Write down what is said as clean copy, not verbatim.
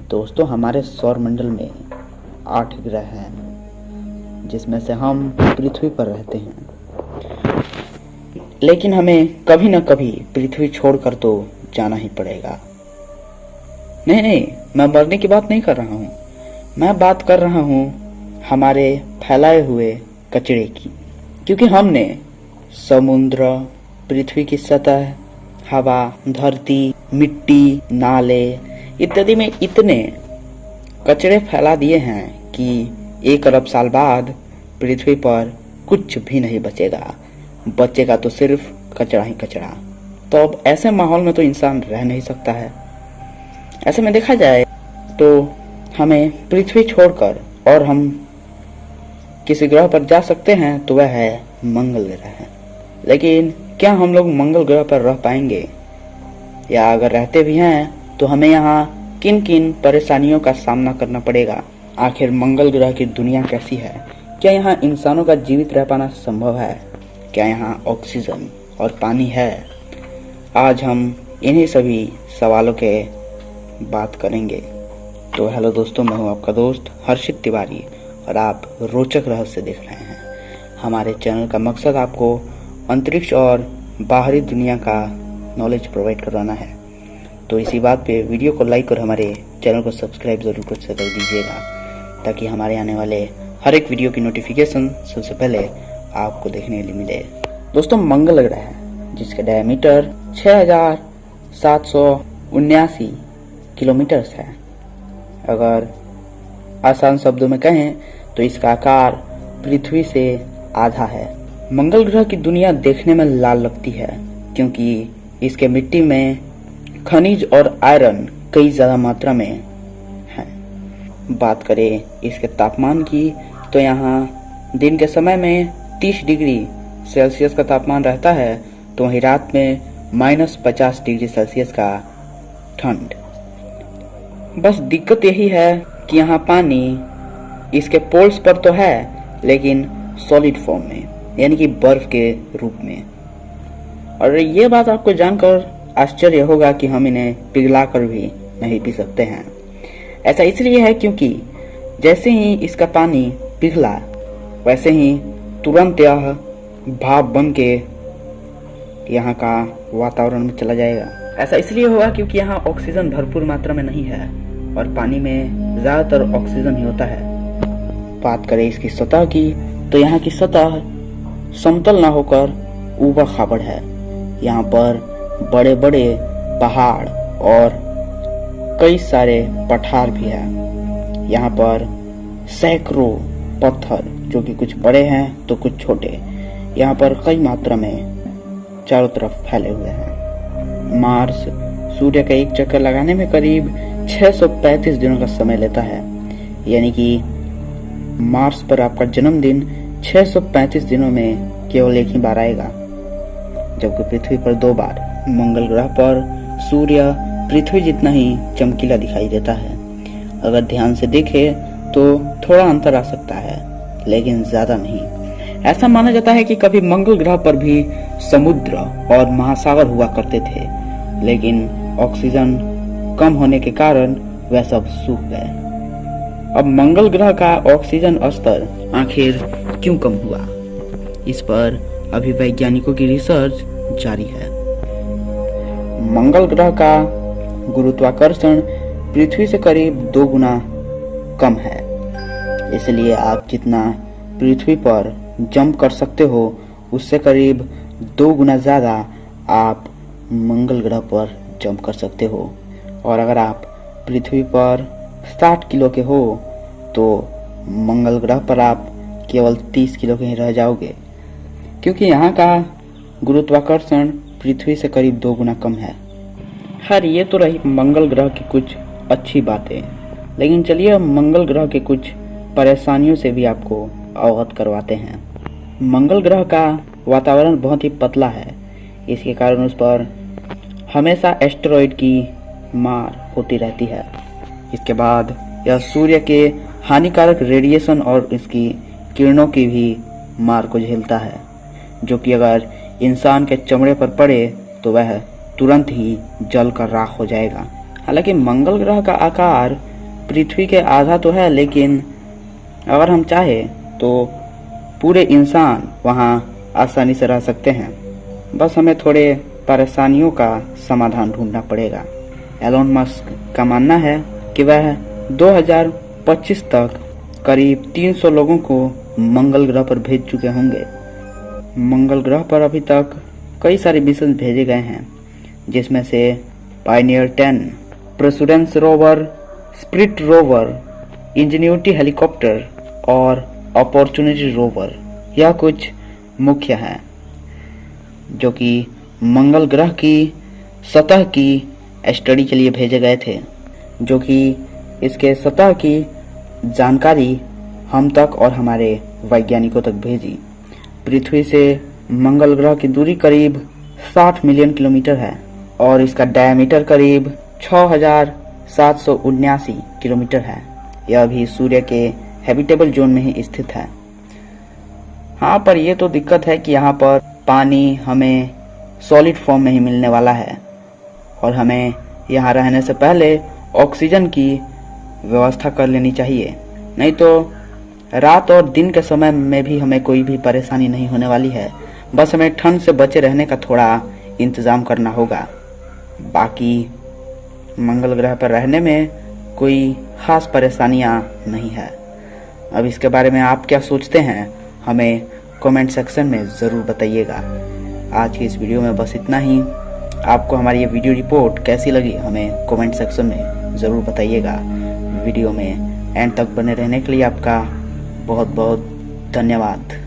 दोस्तों हमारे सौरमंडल में 8 ग्रह हैं जिसमें से हम पृथ्वी पर रहते हैं। लेकिन हमें कभी न कभी पृथ्वी छोड़कर तो जाना ही पड़ेगा। नहीं, मैं मरने की बात नहीं कर रहा हूँ। मैं बात कर रहा हूँ हमारे फैलाए हुए कचरे की, क्योंकि हमने समुद्र, पृथ्वी की सतह, हवा, धरती, मिट्टी, नाले इत्यादि में इतने कचरे फैला दिए हैं कि 1 अरब साल बाद पृथ्वी पर कुछ भी नहीं बचेगा तो सिर्फ कचरा ही कचरा। तो अब ऐसे माहौल में तो इंसान रह नहीं सकता है। ऐसे में देखा जाए तो हमें पृथ्वी छोड़कर और हम किसी ग्रह पर जा सकते हैं तो वह है मंगल ग्रह। लेकिन क्या हम लोग मंगल ग्रह पर रह पाएंगे, या अगर रहते भी हैं तो हमें यहाँ किन किन परेशानियों का सामना करना पड़ेगा? आखिर मंगल ग्रह की दुनिया कैसी है? क्या यहाँ इंसानों का जीवित रह पाना संभव है? क्या यहाँ ऑक्सीजन और पानी है? आज हम इन्हीं सभी सवालों के बात करेंगे। तो हेलो दोस्तों, मैं हूँ आपका दोस्त हर्षित तिवारी और आप रोचक रहस्य देख रहे हैं। हमारे चैनल का मकसद आपको अंतरिक्ष और बाहरी दुनिया का नॉलेज प्रोवाइड करवाना है। तो इसी बात पे वीडियो को लाइक और हमारे चैनल को सब्सक्राइब जरूर कर दीजिएगा, ताकि हमारे आने वाले हर एक वीडियो की नोटिफिकेशन सबसे पहले आपको देखने के लिए मिले। दोस्तों, मंगल ग्रह है जिसका डायमीटर 6779 किलोमीटर है। अगर आसान शब्दों में कहें तो इसका आकार पृथ्वी से आधा है। मंगल ग्रह की दुनिया देखने में लाल लगती है क्योंकि इसके मिट्टी में खनिज और आयरन कई ज्यादा मात्रा में है। बात करें इसके तापमान की तो यहाँ दिन के समय में 30 डिग्री सेल्सियस का तापमान रहता है, तो वहीं रात में -50 डिग्री सेल्सियस का ठंड। बस दिक्कत यही है कि यहाँ पानी इसके पोल्स पर तो है, लेकिन सॉलिड फॉर्म में, यानी कि बर्फ के रूप में। और ये बात आपको जानकर आश्चर्य होगा कि हम इन्हें पिघलाकर भी नहीं पी सकते हैं। ऐसा इसलिए है क्योंकि जैसे ही इसका पानी पिघला वैसे ही तुरंत यह भाप बन के यहाँ का वातावरण में चला जाएगा। ऐसा इसलिए होगा क्योंकि यहाँ ऑक्सीजन भरपूर मात्रा में नहीं है और पानी में ज्यादातर ऑक्सीजन ही होता है। बात करें इसकी सतह की तो यहाँ की सतह समतल ना होकर ऊबड़ खाबड़ है। यहाँ पर बड़े बड़े पहाड़ और कई सारे पठार भी है। यहाँ पर सैकड़ों पत्थर, जो कि कुछ बड़े हैं तो कुछ छोटे, यहाँ पर कई मात्रा में चारों तरफ फैले हुए हैं। मार्स सूर्य का एक चक्कर लगाने में करीब 635 दिनों का समय लेता है, यानी कि मार्स पर आपका जन्मदिन 635 दिनों में केवल एक ही बार आएगा, जबकि पृथ्वी पर 2 बार। मंगल ग्रह पर सूर्य पृथ्वी जितना ही चमकीला दिखाई देता है। अगर ध्यान से देखें तो थोड़ा अंतर आ सकता है, लेकिन ज्यादा नहीं। ऐसा माना जाता है कि कभी मंगल ग्रह पर भी समुद्र और महासागर हुआ करते थे, लेकिन ऑक्सीजन कम होने के कारण वह सब सूख गए। अब मंगल ग्रह का ऑक्सीजन स्तर आखिर क्यों कम हुआ, इस पर अभी वैज्ञानिकों की रिसर्च जारी है। मंगल ग्रह का गुरुत्वाकर्षण पृथ्वी से करीब 2 गुना कम है, इसलिए आप जितना पृथ्वी पर जंप कर सकते हो उससे करीब 2 गुना ज्यादा आप मंगल ग्रह पर जंप कर सकते हो। और अगर आप पृथ्वी पर 60 किलो के हो तो मंगल ग्रह पर आप केवल 30 किलो के ही रह जाओगे, क्योंकि यहाँ का गुरुत्वाकर्षण पृथ्वी से करीब 2 गुना कम है। खैर, ये तो रही मंगल ग्रह की कुछ अच्छी बातें, लेकिन चलिए हम मंगल ग्रह के कुछ परेशानियों से भी आपको अवगत करवाते हैं। मंगल ग्रह का वातावरण बहुत ही पतला है, इसके कारण उस पर हमेशा एस्टेरॉइड की मार होती रहती है। इसके बाद यह सूर्य के हानिकारक रेडिएशन और इसकी किरणों की भी मार को झेलता है, जो कि अगर इंसान के चमड़े पर पड़े तो वह तुरंत ही जल कर राख हो जाएगा। हालांकि मंगल ग्रह का आकार पृथ्वी के आधा तो है, लेकिन अगर हम चाहे तो पूरे इंसान वहाँ आसानी से रह सकते हैं। बस हमें थोड़े परेशानियों का समाधान ढूंढना पड़ेगा। एलोन मस्क का मानना है कि वह 2025 तक करीब 300 लोगों को मंगल ग्रह पर भेज चुके होंगे। मंगल ग्रह पर अभी तक कई सारे मिशन भेजे गए हैं, जिसमें से Pioneer 10, Perseverance rover, Spirit rover, Ingenuity helicopter और अपॉर्चुनिटी रोवर, यह कुछ मुख्य हैं जो कि मंगल ग्रह की सतह की स्टडी के लिए भेजे गए थे, जो कि इसके सतह की जानकारी हम तक और हमारे वैज्ञानिकों तक भेजी। पृथ्वी से मंगल ग्रह की दूरी करीब 60 मिलियन किलोमीटर है और इसका डायमीटर करीब 6779 किलोमीटर है। यह भी सूर्य के हैबिटेबल जोन में ही स्थित है। हाँ, पर यह तो दिक्कत है कि यहाँ पर पानी हमें सॉलिड फॉर्म में ही मिलने वाला है और हमें यहाँ रहने से पहले ऑक्सीजन की व्यवस्था कर लेनी चाहिए, नहीं तो रात और दिन के समय में भी हमें कोई भी परेशानी नहीं होने वाली है। बस हमें ठंड से बचे रहने का थोड़ा इंतज़ाम करना होगा। बाकी मंगल ग्रह पर रहने में कोई ख़ास परेशानियाँ नहीं है। अब इसके बारे में आप क्या सोचते हैं, हमें कमेंट सेक्शन में ज़रूर बताइएगा। आज की इस वीडियो में बस इतना ही। आपको हमारी ये वीडियो रिपोर्ट कैसी लगी, हमें कमेंट सेक्शन में ज़रूर बताइएगा। वीडियो में एंड तक बने रहने के लिए आपका बहुत बहुत धन्यवाद।